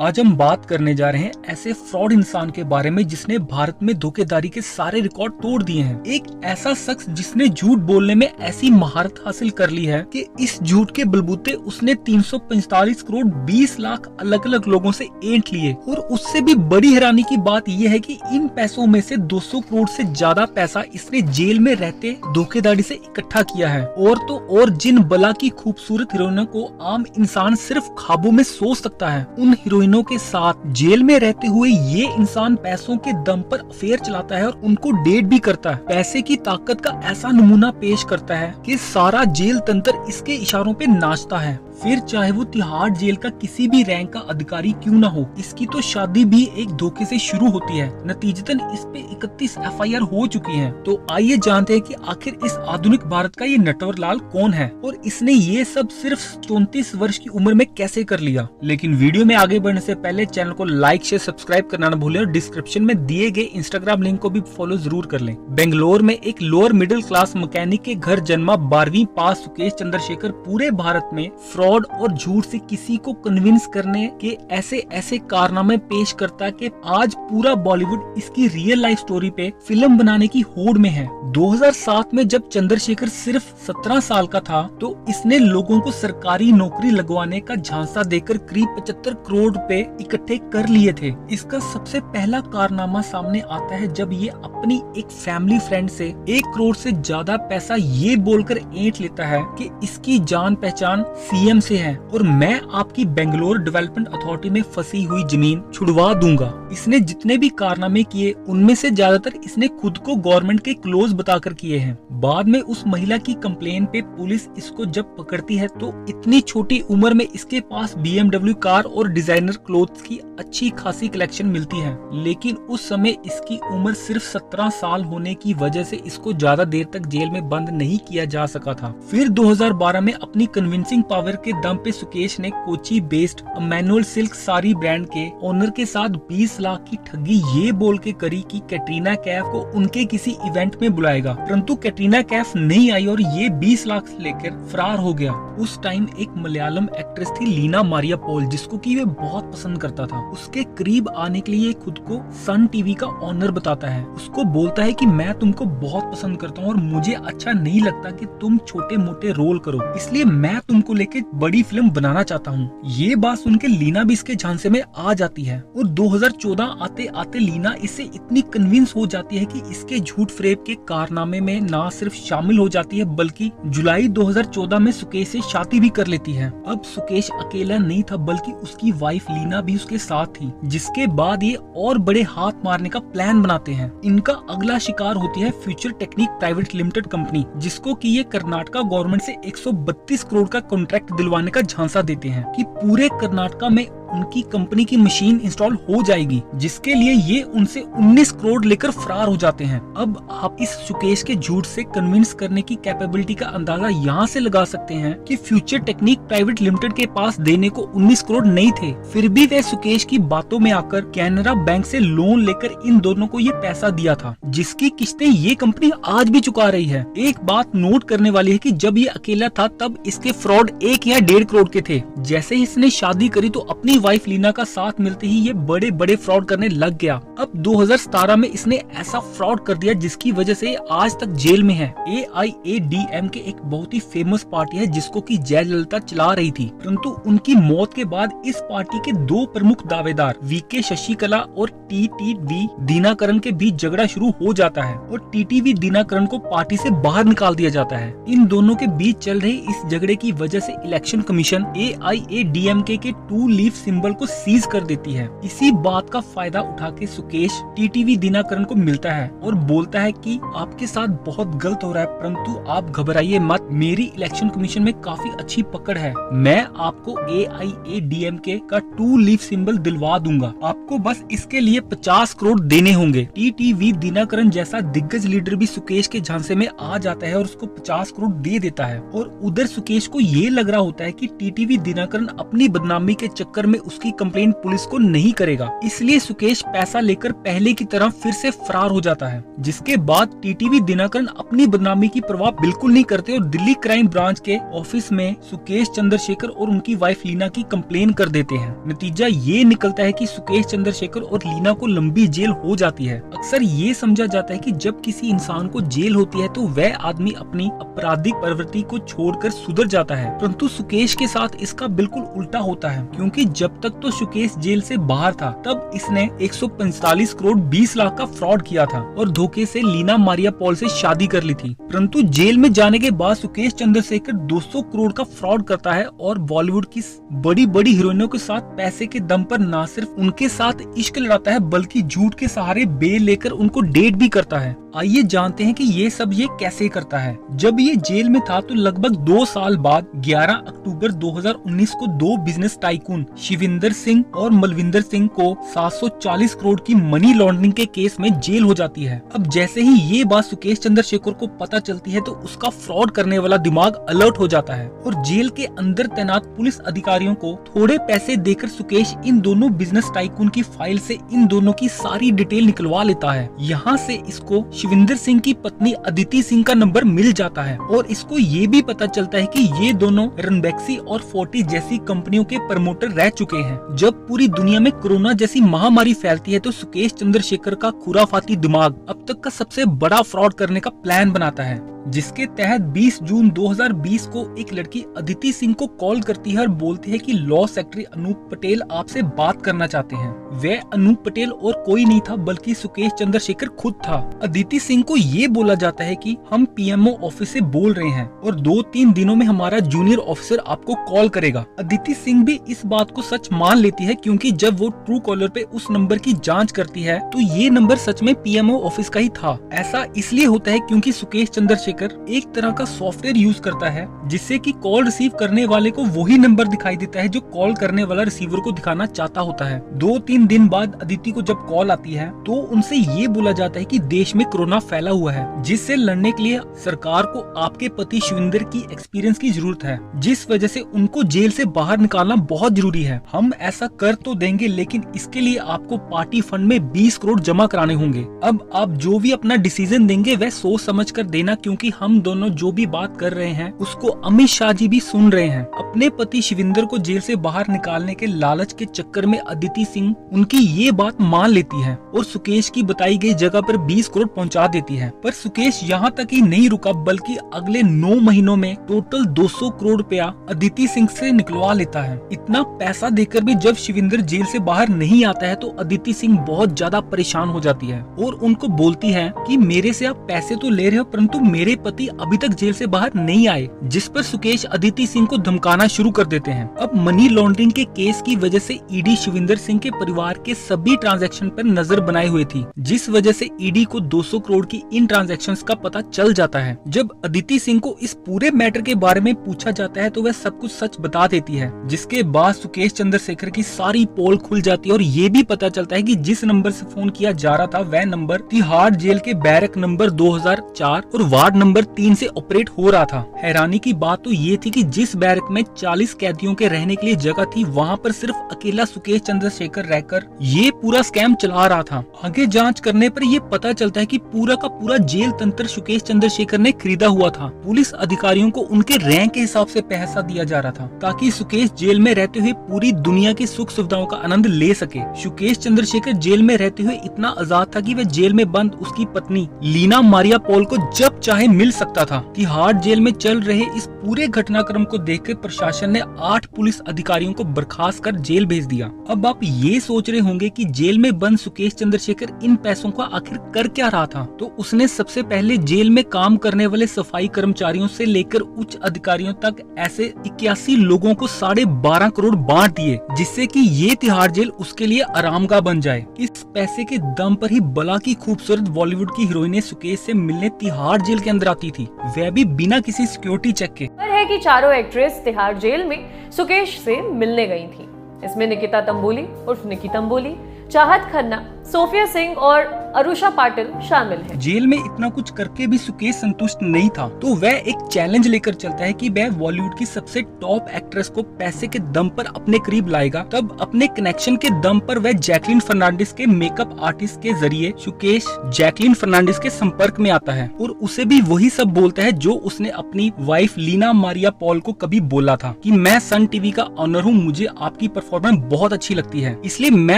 आज हम बात करने जा रहे हैं ऐसे फ्रॉड इंसान के बारे में जिसने भारत में धोखेधारी के सारे रिकॉर्ड तोड़ दिए हैं। एक ऐसा शख्स जिसने झूठ बोलने में ऐसी महारत हासिल कर ली है कि इस झूठ के बलबूते उसने 345 करोड़ 20 लाख अलग अलग लोगों से ऐंठ लिए। और उससे भी बड़ी हैरानी की बात यह है कि इन पैसों में से 200 करोड़ से ज्यादा पैसा इसने जेल में रहते धोखेधारी से इकट्ठा किया है। और तो और जिन बला की खूबसूरत हीरोइनों को आम इंसान सिर्फ ख्वाबों में सोच सकता है, उन हीरोइनों के साथ जेल में रहते हुए ये इंसान पैसों के दम पर अफेयर चलाता है और उनको डेट भी करता है। पैसे की ताकत का ऐसा नमूना पेश करता है कि सारा जेल तंत्र इसके इशारों पे नाचता है। फिर चाहे वो तिहाड़ जेल का किसी भी रैंक का अधिकारी क्यों न हो, इसकी तो शादी भी एक धोखे से शुरू होती है। नतीजतन इस पे 31 FIR हो चुकी हैं। तो आइए जानते हैं कि आखिर इस आधुनिक भारत का ये नटवर लाल कौन है और इसने ये सब सिर्फ 34 वर्ष की उम्र में कैसे कर लिया। लेकिन वीडियो में आगे बढ़ने से पहले चैनल को लाइक शेयर सब्सक्राइब करना न भूलें और डिस्क्रिप्शन में दिए गए इंस्टाग्राम लिंक को भी फॉलो जरूर कर लें। बेंगलोर में एक लोअर मिडिल क्लास मैकेनिक के घर जन्मा 12वीं पास सुकेश चंद्रशेखर पूरे भारत में फ्रॉड और झूठ से किसी को कन्विंस करने के ऐसे ऐसे कारनामे पेश करता है कि आज पूरा बॉलीवुड इसकी रियल लाइफ स्टोरी पे फिल्म बनाने की होड़ में है। 2007 में जब चंद्रशेखर सिर्फ 17 साल का था तो इसने लोगों को सरकारी नौकरी लगवाने का झांसा देकर करीब 75 करोड़ रुपए इकट्ठे कर लिए थे। इसका सबसे पहला कारनामा सामने आता है जब ये अपनी एक फैमिली फ्रेंड से 1 करोड़ से ज्यादा पैसा ये बोलकर ऐंठ लेता है कि इसकी जान पहचान CM से है और मैं आपकी बेंगलोर डेवलपमेंट अथॉरिटी में फंसी हुई जमीन छुड़वा दूंगा। इसने जितने भी कारनामे किए उनमें से ज्यादातर इसने खुद को गवर्नमेंट के क्लोज बताकर किए हैं। बाद में उस महिला की कंप्लेन पे पुलिस इसको जब पकड़ती है तो इतनी छोटी उम्र में इसके पास BMW कार और डिजाइनर क्लोथ्स की अच्छी खासी कलेक्शन मिलती है। लेकिन उस समय इसकी उम्र सिर्फ 17 साल होने की वजह से इसको ज्यादा देर तक जेल में बंद नहीं किया जा सका था। फिर 2012 में अपनी कन्विंसिंग पावर के दम पे सुकेश ने Kochi based manual silk sari brand के ओनर के साथ 20 लाख की ठगी ये बोल के करी कि कैटरीना कैफ को उनके किसी इवेंट में बुलाएगा, परंतु कैटरीना कैफ नहीं आई और ये 20 लाख लेकर फरार हो गया। उस टाइम एक मलयालम एक्ट्रेस थी लीना मारिया पॉल जिसको कि वे बहुत पसंद करता था। उसके करीब आने के लिए खुद को सन टीवी का ओनर बताता है। उसको बोलता है कि मैं तुमको बहुत पसंद करता हूँ और मुझे अच्छा नहीं लगता कि तुम छोटे मोटे रोल करो, इसलिए मैं तुमको लेके बड़ी फिल्म बनाना चाहता हूँ। ये बात सुनकर लीना भी इसके झांसे में आ जाती है और 2014 आते आते लीना इससे इतनी कन्विंस हो जाती है कि इसके झूठ फ्रेब के कारनामे में ना सिर्फ शामिल हो जाती है बल्कि जुलाई 2014 में सुकेश से शादी भी कर लेती है। अब सुकेश अकेला नहीं था बल्कि उसकी वाइफ लीना भी उसके साथ थी, जिसके बाद ये और बड़े हाथ मारने का प्लान बनाते हैं। इनका अगला शिकार होती है future technique private limited company, जिसको कि ये कर्नाटका गवर्नमेंट से 132 करोड़ का कॉन्ट्रैक्ट दिलवाने का झांसा देते हैं कि पूरे कर्नाटका में उनकी कंपनी की मशीन इंस्टॉल हो जाएगी, जिसके लिए ये उनसे 19 करोड़ लेकर फरार हो जाते हैं। अब आप इस सुकेश के झूठ से कन्विंस करने की कैपेबिलिटी का अंदाजा यहाँ से लगा सकते हैं कि फ्यूचर टेक्निक प्राइवेट लिमिटेड के पास देने को 19 करोड़ नहीं थे, फिर भी वे सुकेश की बातों में आकर कैनरा बैंक से लोन लेकर इन दोनों को ये पैसा दिया था, जिसकी किस्तें ये कंपनी आज भी चुका रही है। एक बात नोट करने वाली है कि जब ये अकेला था तब इसके फ्रॉड 1 या 1.5 करोड़ के थे। जैसे ही इसने शादी करी तो अपनी वाइफ लीना का साथ मिलते ही ये बड़े बड़े फ्रॉड करने लग गया। अब 2017 में इसने ऐसा फ्रॉड कर दिया जिसकी वजह से आज तक जेल में है। AIADMK एक बहुत ही फेमस पार्टी है जिसको कि जयललिता चला रही थी, परंतु उनकी मौत के बाद इस पार्टी के 2 प्रमुख दावेदार VK शशिकला और TTV दिनाकरण के बीच झगड़ा शुरू हो जाता है और TTV दिनाकरण को पार्टी से बाहर निकाल दिया जाता है। इन दोनों के बीच चल रहे इस झगड़े की वजह से इलेक्शन कमीशन AIADMK के 2 लीफ सिंबल को सीज कर देती है। इसी बात का फायदा उठा के सुकेश TTV दिनाकरण को मिलता है और बोलता है कि आपके साथ बहुत गलत हो रहा है, परंतु आप घबराइए मत, मेरी इलेक्शन कमीशन में काफी अच्छी पकड़ है, मैं आपको AIADMK का 2 लीफ सिंबल दिलवा दूंगा, आपको बस इसके लिए 50 करोड़ देने होंगे। TTV दिनाकरण जैसा दिग्गज लीडर भी सुकेश के झांसे में आ जाता है और उसको 50 करोड़ दे देता है। और उधर सुकेश को ये लग रहा होता है कि TTV दिनाकरण अपनी बदनामी के चक्कर में में उसकी कंप्लेंट पुलिस को नहीं करेगा। इसलिए सुकेश पैसा लेकर पहले की तरह फिर से फरार हो जाता है, जिसके बाद टीटीवी दिनकरन अपनी बदनामी की परवाह बिल्कुल नहीं करते और दिल्ली क्राइम ब्रांच के ऑफिस में सुकेश चंद्रशेखर और उनकी वाइफ लीना की कंप्लेन कर देते हैं। नतीजा ये निकलता है कि सुकेश चंद्रशेखर और लीना को लंबी जेल हो जाती है। अक्सर ये समझा जाता है कि जब किसी इंसान को जेल होती है तो वह आदमी अपनी आपराधिक प्रवृत्ति को छोड़कर सुधर जाता है, परंतु सुकेश के साथ इसका बिल्कुल उल्टा होता है, क्योंकि जब तक तो सुकेश जेल से बाहर था तब इसने 145 करोड़ 20 लाख का फ्रॉड किया था और धोखे से लीना मारिया पॉल से शादी कर ली थी। परंतु जेल में जाने के बाद सुकेश चंद्रशेखर 200 करोड़ का फ्रॉड करता है और बॉलीवुड की बड़ी बड़ी हीरोइनों के साथ पैसे के दम पर न सिर्फ उनके साथ इश्क लड़ाता है बल्कि झूठ के सहारे बेल लेकर उनको डेट भी करता है। आइए जानते हैं कि ये सब ये कैसे करता है। जब ये जेल में था तो लगभग 2 साल बाद 11 अक्टूबर 2019 को 2 बिजनेस टाइकून शिविंदर सिंह और मलविंदर सिंह को 740 करोड़ की मनी लॉन्ड्रिंग के केस में जेल हो जाती है। अब जैसे ही ये बात सुकेश चंद्रशेखर को पता चलती है तो उसका फ्रॉड करने वाला दिमाग अलर्ट हो जाता है और जेल के अंदर तैनात पुलिस अधिकारियों को थोड़े पैसे देकर सुकेश इन दोनों बिजनेस टाइकून की फाइल से इन दोनों की सारी डिटेल निकलवा लेता है। यहाँ से इसको शिविंदर सिंह की पत्नी अदिति सिंह का नंबर मिल जाता है और इसको ये भी पता चलता है कि ये दोनों रणबैक्सी और फोर्टी जैसी कंपनियों के प्रमोटर रह चुके हैं। जब पूरी दुनिया में कोरोना जैसी महामारी फैलती है तो सुकेश चंद्रशेखर का खुराफाती दिमाग अब तक का सबसे बड़ा फ्रॉड करने का प्लान बनाता है, जिसके तहत 20 जून 2020 को एक लड़की अदिति सिंह को कॉल करती है और बोलती है कि लॉ सेक्रेटरी अनूप पटेल आपसे बात करना चाहते हैं। वह अनूप पटेल और कोई नहीं था बल्कि सुकेश चंद्रशेखर खुद था। अदिति सिंह को ये बोला जाता है कि हम पीएमओ ऑफिस से बोल रहे हैं और 2-3 दिनों में हमारा जूनियर ऑफिसर आपको कॉल करेगा। अदिति सिंह भी इस बात को सच मान लेती है, क्योंकि जब वो ट्रू कॉलर पे उस नंबर की जांच करती है तो ये नंबर सच में पीएमओ ऑफिस का ही था। ऐसा इसलिए होता है क्योंकि सुकेश चंद्रशेखर एक तरह का सॉफ्टवेयर यूज करता है जिससे कि कॉल रिसीव करने वाले को वही नंबर दिखाई देता है जो कॉल करने वाला रिसीवर को दिखाना चाहता होता है। 2-3 दिन बाद अदिति को जब कॉल आती है तो उनसे ये बोला जाता है कि देश में कोरोना फैला हुआ है, जिससे लड़ने के लिए सरकार को आपके पति शिविंदर की एक्सपीरियंस की जरूरत है, जिस वजह से उनको जेल से बाहर निकालना बहुत जरूरी है। हम ऐसा कर तो देंगे लेकिन इसके लिए आपको पार्टी फंड में 20 करोड़ जमा कराने होंगे। अब आप जो भी अपना डिसीजन देंगे वह सोच समझ कर देना, क्योंकि हम दोनों जो भी बात कर रहे हैं उसको अमित शाह जी भी सुन रहे हैं। अपने पति शिविंदर को जेल से बाहर निकालने के लालच के चक्कर में अदिति सिंह उनकी ये बात मान लेती है और सुकेश की बताई गई जगह पर 20 करोड़ पहुंचा देती है। पर सुकेश यहाँ तक ही नहीं रुका बल्कि अगले 9 महीनों में टोटल 200 करोड़ रुपया अदिति सिंह से निकलवा लेता है। इतना पैसा देकर भी जब शिविंदर जेल से बाहर नहीं आता है तो अदिति सिंह बहुत ज्यादा परेशान हो जाती है और उनको बोलती है कि मेरे से आप पैसे तो ले रहे हो परंतु मेरे पति अभी तक जेल से बाहर नहीं आए, जिस पर सुकेश अदिति सिंह को धमकाना शुरू कर देते हैं। अब मनी लॉन्ड्रिंग के केस की वजह से ईडी शिविंदर सिंह के परिवार के सभी ट्रांजैक्शन पर नजर बनाए हुए थी, जिस वजह से ईडी को 200 करोड़ की इन ट्रांजैक्शंस का पता चल जाता है। जब अदिति सिंह को इस पूरे मैटर के बारे में पूछा जाता है तो वह सब कुछ सच बता देती है, जिसके बाद सुकेश चंद्रशेखर की सारी पोल खुल जाती है और ये भी पता चलता है कि जिस नंबर से फोन किया जा रहा था वह नंबर तिहाड़ जेल के बैरक नंबर 2004 और वार्ड नंबर 3 से ऑपरेट हो रहा था। हैरानी की बात तो ये थी कि जिस बैरक में 40 कैदियों के रहने के लिए जगह थी वहाँ पर सिर्फ अकेला सुकेश चंद्रशेखर रहकर ये पूरा स्कैम चला रहा था। आगे जांच करने पर ये पता चलता है कि पूरा का पूरा जेल तंत्र सुकेश चंद्रशेखर ने खरीदा हुआ था। पुलिस अधिकारियों को उनके रैंक के हिसाब से पैसा दिया जा रहा था ताकि सुकेश जेल में रहते हुए पूरी दुनिया की सुख सुविधाओं का आनंद ले सके। सुकेश चंद्रशेखर जेल में रहते हुए इतना आजाद था कि वह जेल में बंद उसकी पत्नी लीना मारिया पॉल को जब चाहे मिल सकता था। तिहाड़ जेल में चल रहे इस पूरे घटनाक्रम को देखकर प्रशासन ने 8 पुलिस अधिकारियों को बर्खास्त कर जेल भेज दिया। अब आप ये सोच रहे होंगे कि जेल में बंद सुकेश चंद्रशेखर इन पैसों का आखिर कर क्या रहा था, तो उसने सबसे पहले जेल में काम करने वाले सफाई कर्मचारियों से लेकर उच्च अधिकारियों तक ऐसे 81 लोगों को 12.5 करोड़ बांट दिए, जिससे कि ये तिहाड़ जेल उसके लिए आरामगाह बन जाए। इस पैसे के दम पर ही बला की खूबसूरत बॉलीवुड की हीरोइनें सुकेश से मिलने तिहाड़ जेल के अंदर आती थी, वह भी बिना किसी सिक्योरिटी चेक के। है कि चारों एक्ट्रेस तिहाड़ जेल में सुकेश से मिलने गई थी। इसमें निकिता तंबोली उर्फ निकी तंबोली, चाहत खन्ना, सोफिया सिंह और अरुषा पाटिल शामिल है। जेल में इतना कुछ करके भी सुकेश संतुष्ट नहीं था, तो वह एक चैलेंज लेकर चलता है कि वह बॉलीवुड की सबसे टॉप एक्ट्रेस को पैसे के दम पर अपने करीब लाएगा। तब अपने कनेक्शन के दम पर वह जैकलीन फर्नांडिस के मेकअप आर्टिस्ट के जरिए सुकेश जैकलीन फर्नांडिस के संपर्क में आता है और उसे भी वही सब बोलता है जो उसने अपनी वाइफ लीना मारिया पॉल को कभी बोला था कि मैं सन टीवी का ऑनर हूँ, मुझे आपकी परफॉर्मेंस बहुत अच्छी लगती है, इसलिए मैं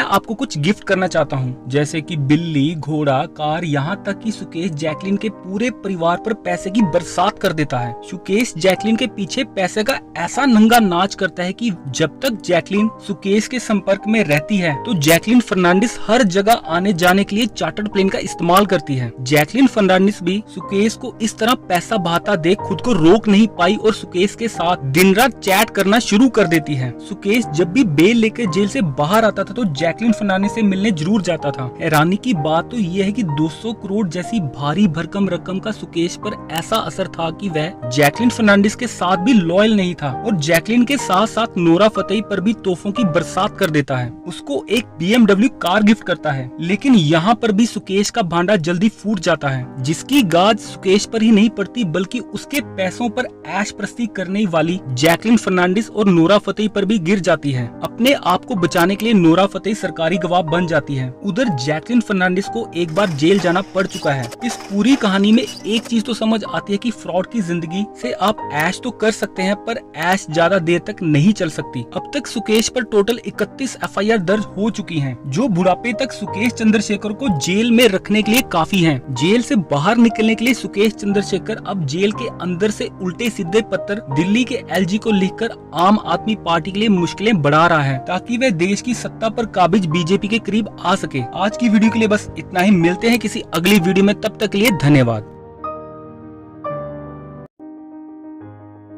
आपको कुछ गिफ्ट करना चाहता हूँ, जैसे कि बिल्ली, घोड़ा, कार, यहाँ तक कि सुकेश जैकलीन के पूरे परिवार पर पैसे की बरसात कर देता है। सुकेश जैकलीन के पीछे पैसे का ऐसा नंगा नाच करता है कि जब तक जैकलीन सुकेश के संपर्क में रहती है तो जैकलीन फर्नांडिस हर जगह आने जाने के लिए चार्टर्ड प्लेन का इस्तेमाल करती है। जैकलीन फर्नांडिस भी सुकेश को इस तरह पैसा बहाता देख खुद को रोक नहीं पाई और सुकेश के साथ दिन रात चैट करना शुरू कर देती है। सुकेश जब भी बेल लेकर जेल से बाहर आता था तो जैकलीन फर्नांडिस से मिलने जरूर जाता था। हैरानी की बात तो यह है कि 200 करोड़ जैसी भारी भरकम रकम का सुकेश पर ऐसा असर था कि वह जैकलीन फर्नांडिस के साथ भी लॉयल नहीं था और जैकलीन के साथ साथ नोरा फतेही पर भी तोहफों की बरसात कर देता है। उसको एक BMW कार गिफ्ट करता है, लेकिन यहाँ पर भी सुकेश का भांडा जल्दी फूट जाता है, जिसकी गाज सुकेश पर ही नहीं पड़ती बल्कि उसके पैसों पर ऐश प्रस्ती करने वाली जैकलीन फर्नांडिस और नोरा फतेही पर भी गिर जाती है। अपने आप को बचाने के लिए नोरा फतेही सरकारी गवाह बन जाती है। उधर जैकलीन फर्नांडिस को एक बार जेल जाना पड़ चुका है। इस पूरी कहानी में एक चीज तो समझ आती है कि फ्रॉड की जिंदगी से आप ऐश तो कर सकते हैं पर ऐश ज्यादा देर तक नहीं चल सकती। अब तक सुकेश पर टोटल 31 FIR दर्ज हो चुकी हैं, जो बुढ़ापे तक सुकेश चंद्रशेखर को जेल में रखने के लिए काफी हैं। जेल से बाहर निकलने के लिए सुकेश चंद्रशेखर अब जेल के अंदर से उल्टे सीधे पत्र दिल्ली के LG को लिखकर आम आदमी पार्टी के लिए मुश्किलें बढ़ा रहा है ताकि वह देश की सत्ता पर काबिज BJP के करीब आ सके। आज की वीडियो के लिए बस इतना ही, मिलते हैं किसी अगली वीडियो में, तब तक के लिए धन्यवाद।